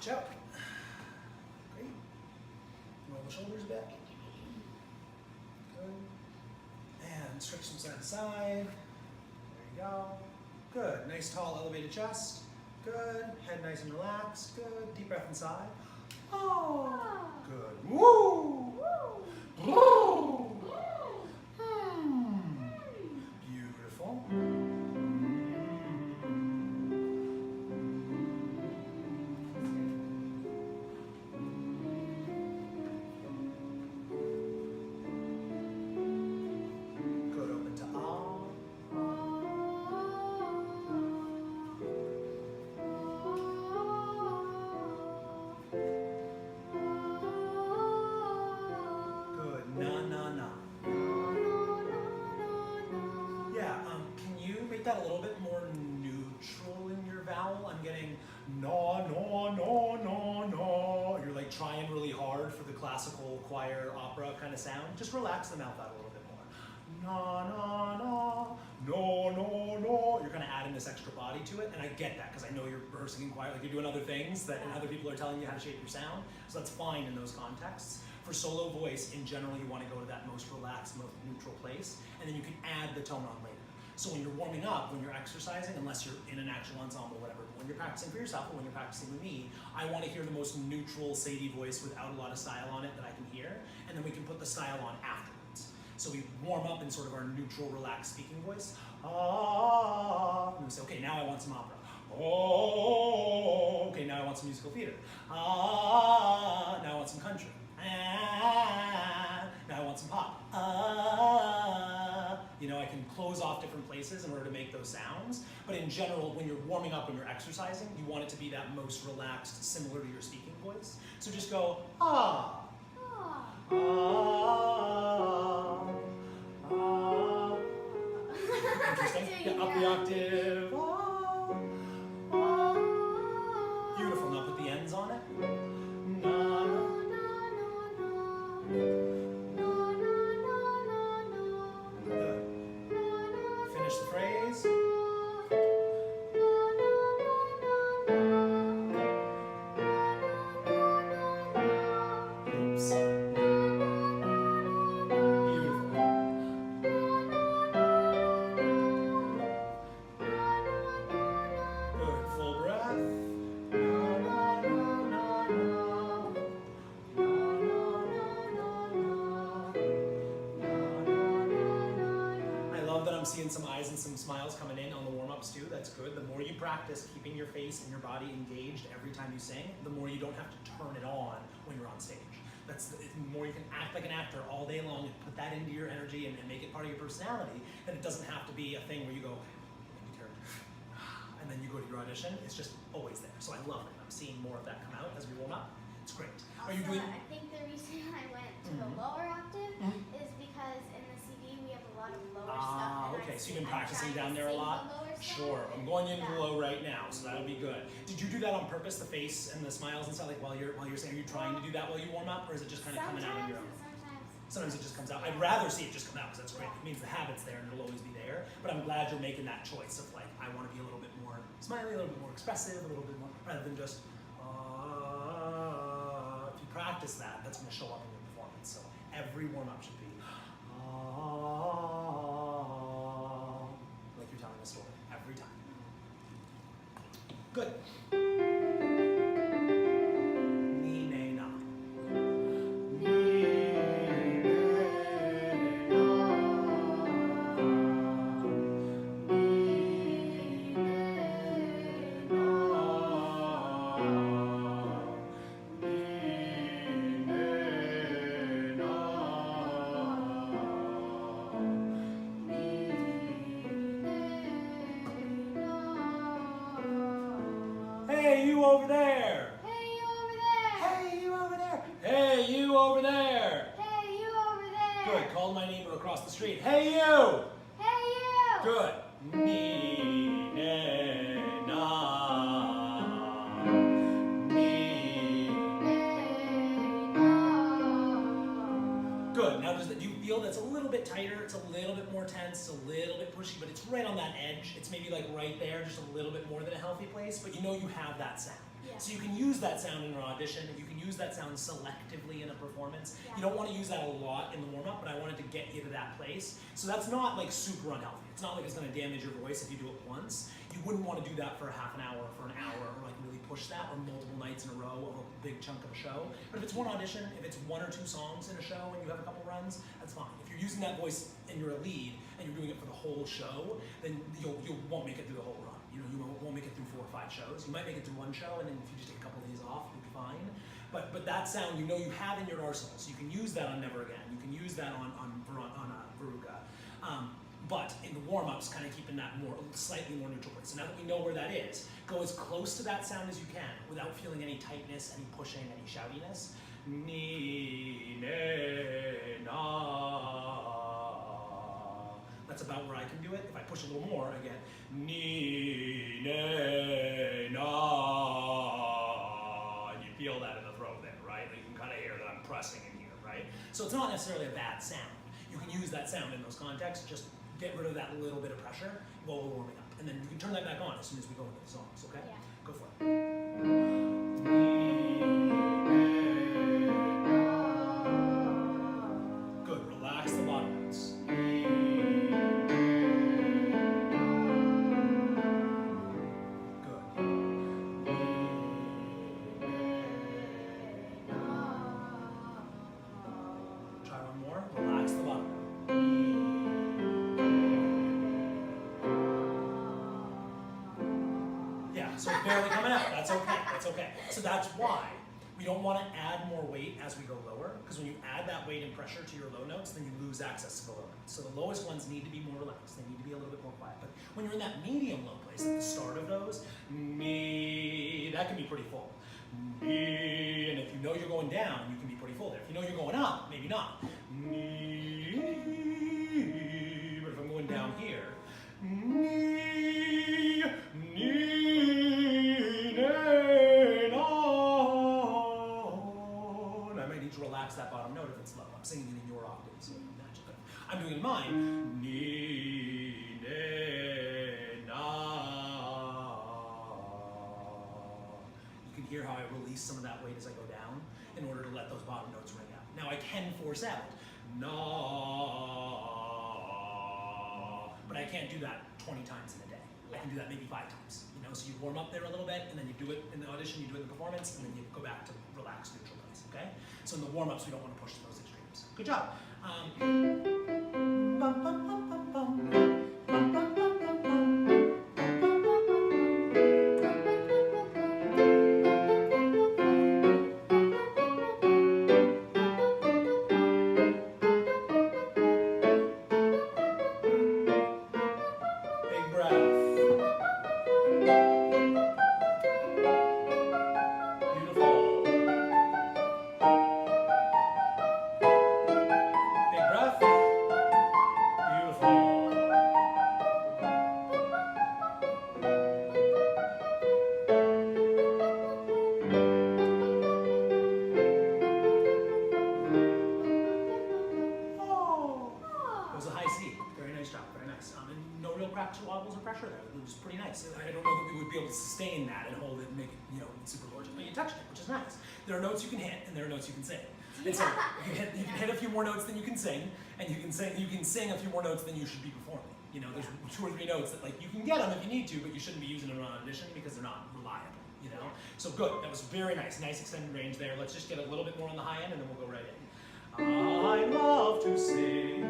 Watch out. Great. Roll the shoulders back. Good. And stretch from side to side. There you go. Good. Nice, tall, elevated chest. Good. Head nice and relaxed. Good. Deep breath inside. Oh. Good. Woo. Woo. Beautiful. That a little bit more neutral in your vowel. I'm getting no, no, no, no, no. You're like trying really hard for the classical choir opera kind of sound. Just relax the mouth out a little bit more. No, no, no, no, no, no. You're kind of adding this extra body to it, and I get that because I know you're rehearsing in choir, like you're doing other things that and other people are telling you how to shape your sound. So that's fine in those contexts. For solo voice, in general, you want to go to that most relaxed, most neutral place, and then you can add the tone on later. So when you're warming up, when you're exercising, unless you're in an actual ensemble or whatever, but when you're practicing for yourself or when you're practicing with me, I want to hear the most neutral, Sadie voice without a lot of style on it that I can hear, and then we can put the style on afterwards. So we warm up in sort of our neutral, relaxed speaking voice. Ah, and we say, okay, now I want some opera. Oh, okay, now I want some musical theater. Ah, now I want some country. Ah, now I want some pop. You know, I can close off different places in order to make those sounds. But in general, when you're warming up, when you're exercising, you want it to be that most relaxed, similar to your speaking voice. So just go, ah, ah, ah, ah. Interesting. Yeah, up the octave. Ah, ah. Beautiful. Now put the ends on it. Finish the phrase. Oops. Beautiful. Good. Full breath. I'm seeing some eyes and some smiles coming in on the warm-ups too. That's good. The more you practice keeping your face and your body engaged every time you sing, the more you don't have to turn it on when you're on stage. The more you can act like an actor all day long and put that into your energy and make it part of your personality, then it doesn't have to be a thing where you go, and then you go to your audition. It's just always there. So I love it. I'm seeing more of that come out as we warm up. It's great. Also, are you doing? I think the reason I went to the lower octave is because in the CD we have a lot of lower stuff. Okay, so you've been practicing down there a lot? Sure, I'm going into the low right now, so that'll be good. Did you do that on purpose, the face and the smiles and stuff, like while you're saying, are you trying to do that while you warm up, or is it just kind of coming out of your own? Sometimes it just comes out. I'd rather see it just come out, because that's great. It means the habit's there and it'll always be there, but I'm glad you're making that choice of like, I want to be a little bit more smiley, a little bit more expressive, a little bit more, rather than just, if you practice that, that's going to show up in your performance. So every warm up should be, like you're telling a story every time. Good. Ni, ne, na. Ni, ne, na. Ni, ne, na. Ni, ne, na. Hey, you over there! Hey, you over there! Hey, you over there! Hey, you over there! Hey, you over there! Good. Call my neighbor across the street. Hey, you! Hey, you! Good. Ni, ne, na. Ni. Good. Now, do you feel that's a little bit tighter? It's a little bit more tense, a little bit pushy, but it's right on that edge. It's maybe like right there, just a little bit more than a healthy place, but you know you have that sound. Yeah. So you can use that sound in an audition, you can use that sound selectively in a performance. Yeah. You don't want to use that a lot in the warm-up, but I wanted to get you to that place. So that's not like super unhealthy. It's not like it's going to damage your voice if you do it once. You wouldn't want to do that for a half an hour, or for an hour, or like really push that, or multiple nights in a row of a big chunk of a show. But if it's one audition, if it's 1 or 2 songs in a show and you have a couple runs, that's fine. If you're using that voice and you're a lead and you're doing it for the whole show, then you won't make it through the whole run. You know, you won't make it through 4 or 5 shows. You might make it through 1 show, and then if you just take a couple of days off, you'll be fine. But that sound you know you have in your arsenal, so you can use that on Never Again. You can use that on Veruca. But in the warm-ups, kind of keeping that slightly more neutral place. So now that we know where that is, go as close to that sound as you can without feeling any tightness, any pushing, any shoutiness. Ni, ne, na. That's about where I can do it. If I push a little more, again, ni, ne, na. And you feel that in the throat there, right? You can kind of hear that I'm pressing in here, right? So it's not necessarily a bad sound. You can use that sound in those contexts, just get rid of that little bit of pressure while we're warming up. And then you can turn that back on as soon as we go into the songs, okay? Yeah. Go for it. Good, relax the bottom notes. Good. Try one more, relax the bottom note. Yeah, so it's barely coming out. That's okay. That's okay. So that's why we don't want to add more weight as we go lower, because when you add that weight and pressure to your low notes, then you lose access to the low notes. So the lowest ones need to be more relaxed. They need to be a little bit more quiet. But when you're in that medium low place at the start of those, me, that can be pretty full. Me, and if you know you're going down, you can be pretty full there. If you know you're going up, maybe not. Me, but if I'm going down here, me, to relax that bottom note if it's low. I'm singing it in your octave, so match it. I'm doing it in mine. Ni, ne, na. You can hear how I release some of that weight as I go down in order to let those bottom notes ring out. Now I can force out na, but I can't do that 20 times in a day. I can do that maybe 5 times. You know, so you warm up there a little bit, and then you do it in the audition, you do it in the performance, and then you go back to relaxed neutral notes. Okay? So in the warm-ups, we don't want to push to those extremes. Good job. Big breath. Beautiful. Big breath. Beautiful. Oh. It was a high C. Very nice job. Very nice. And no real cracks or wobbles or pressure there. It was pretty nice. I don't know that we would be able to sustain that and hold it and make it, super gorgeous. But you touched it, which is nice. There are notes you can hit, and there are notes you can sing. And so you can hit a few more notes than you can sing, and you can sing a few more notes than you should be performing. There's 2 or 3 notes that you can get them if you need to, but you shouldn't be using them on audition because they're not reliable. So good. That was very nice. Nice extended range there. Let's just get a little bit more on the high end, and then we'll go right in. I love to sing.